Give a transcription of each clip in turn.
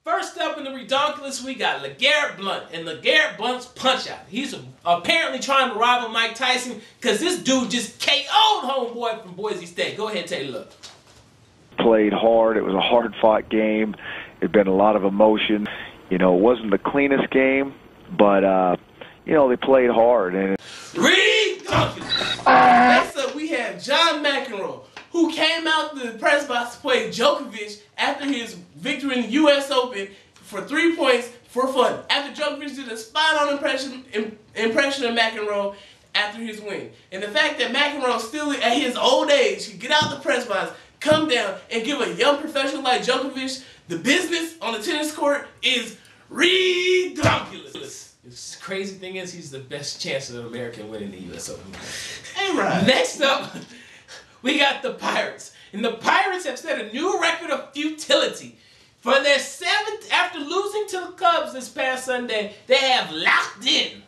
First up in the ReDonkulous, we got LeGarrette Blount and LeGarrette Blount's Punch-Out. He's apparently trying to rival Mike Tyson because this dude just KO'd homeboy from Boise State. Go ahead and take a look. Played hard. It was a hard-fought game. It had been a lot of emotion. You know, it wasn't the cleanest game, but, you know, they played hard. And ReDonkulous! Next up, we have John McEnroe, who came out the press box to play Djokovic after his victory in the U.S. Open for 3 points for fun. After Djokovic did a spot-on impression of McEnroe after his win. And the fact that McEnroe still, at his old age, could get out the press box, come down, and give a young professional like Djokovic the business on the tennis court is ReDonkulous. The crazy thing is, he's the best chance of an American winning the U.S. Open. Hey, right. Next up, we got the Pirates. And the Pirates have set a new record of futility. For their seventh, after losing to the Cubs this past Sunday, they have loaded,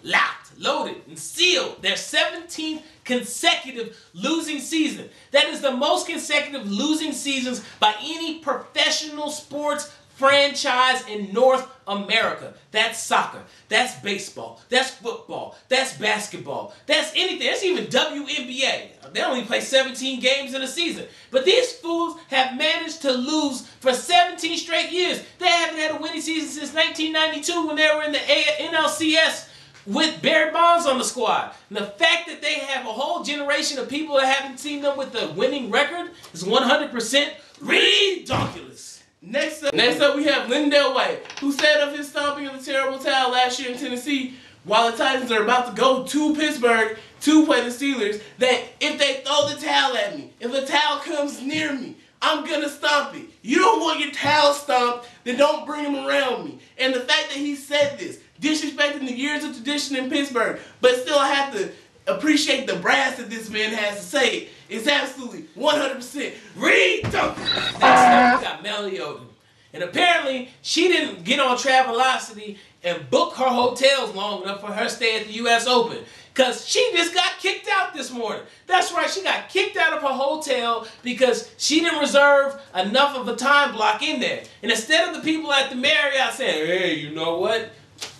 and sealed their 17th consecutive losing season. That is the most consecutive losing seasons by any professional sports franchise in North America. That's soccer, that's baseball, that's football, that's basketball, that's anything. That's even WNBA. They only play 17 games in a season. But these fools have managed to lose for 17 straight years. They haven't had a winning season since 1992 when they were in the NLCS with Barry Bonds on the squad. And the fact that they have a whole generation of people that haven't seen them with a winning record is 100% ReDonkulous. Next up, we have Lindell White, who set up his stomping of the terrible towel last year in Tennessee while the Titans are about to go to Pittsburgh to play the Steelers, that if they throw the towel at me, if the towel comes near me, I'm going to stomp it. You don't want your towel stomped, then don't bring him around me. And the fact that he said this, disrespecting the years of tradition in Pittsburgh, but still I have to appreciate the brass that this man has to say. It's absolutely 100% ReDonkulous. Next up, we got Melody Odom. And apparently, she didn't get on Travelocity and book her hotels long enough for her stay at the U.S. Open. Because she just got kicked out this morning. That's right, she got kicked out of her hotel because she didn't reserve enough of a time block in there. And instead of the people at the Marriott saying, hey, you know what?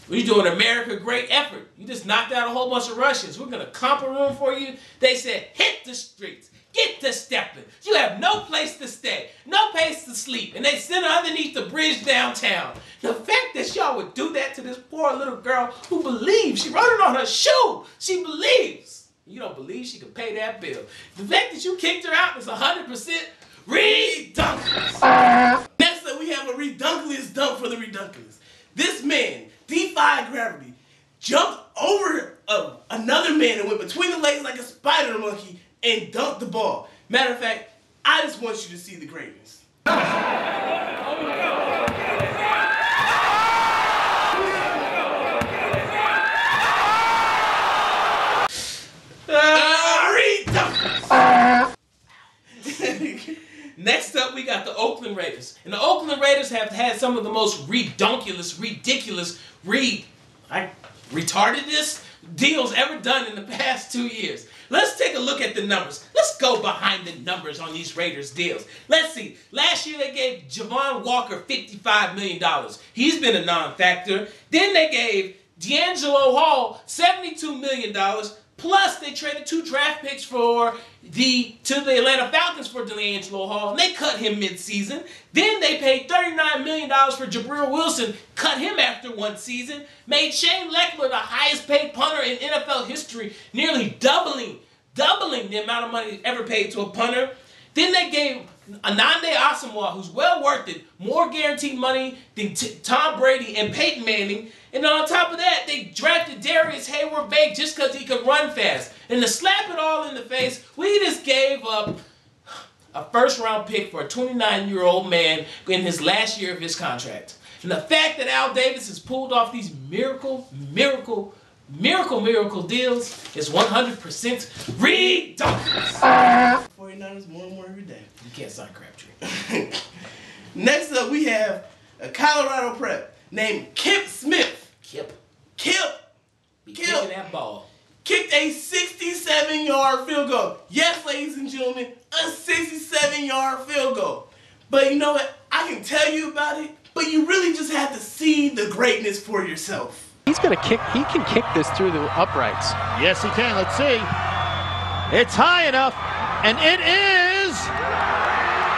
We're doing America great effort. You just knocked out a whole bunch of Russians. We're going to comp a room for you. They said, hit the streets. Get to stepping. You have no place to stay. No place to sleep. And they sent her underneath the bridge downtown. The fact that y'all would do that to this poor little girl who believes. She wrote it on her shoe. She believes. You don't believe she could pay that bill. The fact that you kicked her out is 100% ReDonkulous. Next up, we have a ReDonkulous dunk for the ReDonkulous. This man defied gravity, jumped over another man and went between the legs like a spider monkey and dunked the ball. Matter of fact, I just want you to see the greatness. Next up, we got the Oakland Raiders. And the Oakland Raiders have had some of the most ReDonkulous, ridiculous, retardedness deals ever done in the past 2 years. Let's take a look at the numbers. Let's go behind the numbers on these Raiders deals. Let's see. Last year they gave Javon Walker $55 million. He's been a non-factor. Then they gave D'Angelo Hall $72 million. Plus, they traded 2 draft picks to the Atlanta Falcons for D'Angelo Hall, and they cut him mid-season. Then they paid $39 million for Jabril Wilson, cut him after 1 season, made Shane Lechler the highest-paid punter in NFL history, nearly doubling the amount of money ever paid to a punter. Then they gave Anande Asamoah, who's well worth it, more guaranteed money than Tom Brady and Peyton Manning. And on top of that, they drafted Darius Hayward-Bake just because he could run fast. And to slap it all in the face, we just gave up a first-round pick for a 29-year-old man in his last year of his contract. And the fact that Al Davis has pulled off these miracle deals is 100% ReDonkulous. 49ers more and more every day. You can't sign Crabtree. Next up, we have a Colorado prep named Kip Smith. Kip. Kicking that ball. Kicked a 67-yard field goal. Yes, ladies and gentlemen, a 67-yard field goal. But you know what? I can tell you about it but you really just have to see the greatness for yourself. He's gonna kick. He can kick this through the uprights. Yes, he can. Let's see. It's high enough, and it is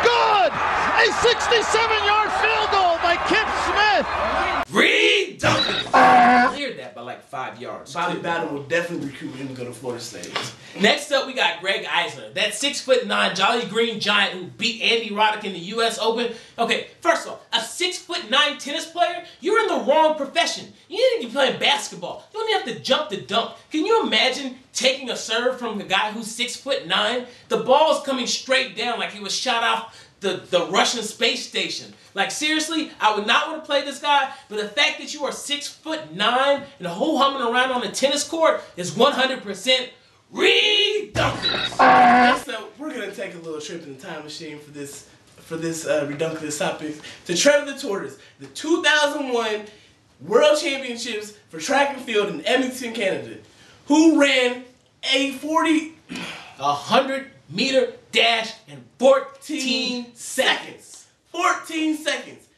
good. A 67-yard field goal by Kip Smith. ReDonkulous cleared that by like 5 yards. Bobby Bowden will definitely recruit him to go to Florida State. Next up, we got Greg Eisner, that 6'9" Jolly Green Giant who beat Andy Roddick in the U.S. Open. Okay, first off, a 6'9" tennis player, you're in the wrong profession. You need to be playing basketball. You don't even have to jump to dunk. Can you imagine taking a serve from the guy who's 6'9"? The ball's coming straight down like he was shot off the Russian space station. Like, seriously, I would not want to play this guy, but the fact that you are 6'9" and ho-humming around on the tennis court is 100% ReDonkulous. So we're gonna take a little trip in the time machine for this ReDonkulous topic to tread the tortoise, the 2001 World Championships for track and field in Edmonton, Canada, who ran a 100-meter dash in 14 seconds. 14 seconds.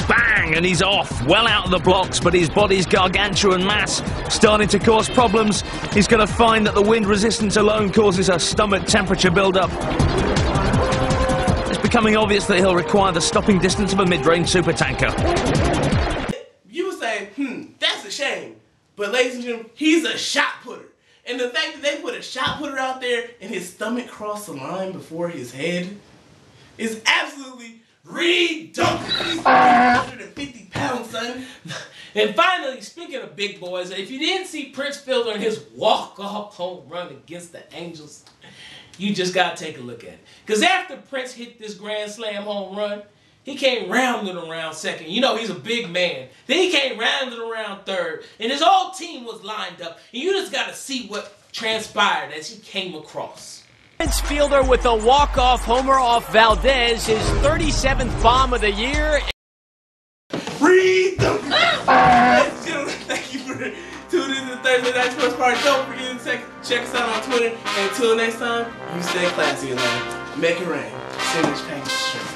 Bang, and he's off. Well out of the blocks, but his body's gargantuan mass starting to cause problems. He's going to find that the wind resistance alone causes a stomach temperature build-up. It's becoming obvious that he'll require the stopping distance of a mid-range supertanker. You would say, that's a shame. But ladies and gentlemen, he's a shot putter. And the fact that they put a shot putter out there and his stomach crossed the line before his head is absolutely ReDonkulous. 150 pounds, son. And finally, speaking of big boys, if you didn't see Prince Fielder in his walk-off home run against the Angels, you just got to take a look at it. Because after Prince hit this Grand Slam home run, he came rounding around second. You know, he's a big man. Then he came rounding around third. And his whole team was lined up. And you just got to see what transpired as he came across. Prince Fielder with a walk-off homer off Valdez, his 37th bomb of the year. ReDonkulous. Ladies and gentlemen, thank you for tuning in to Thursday Night Sports Party. Don't forget to check us out on Twitter. And until next time, you stay classy, Atlanta. Make it rain. Sing this package of strings.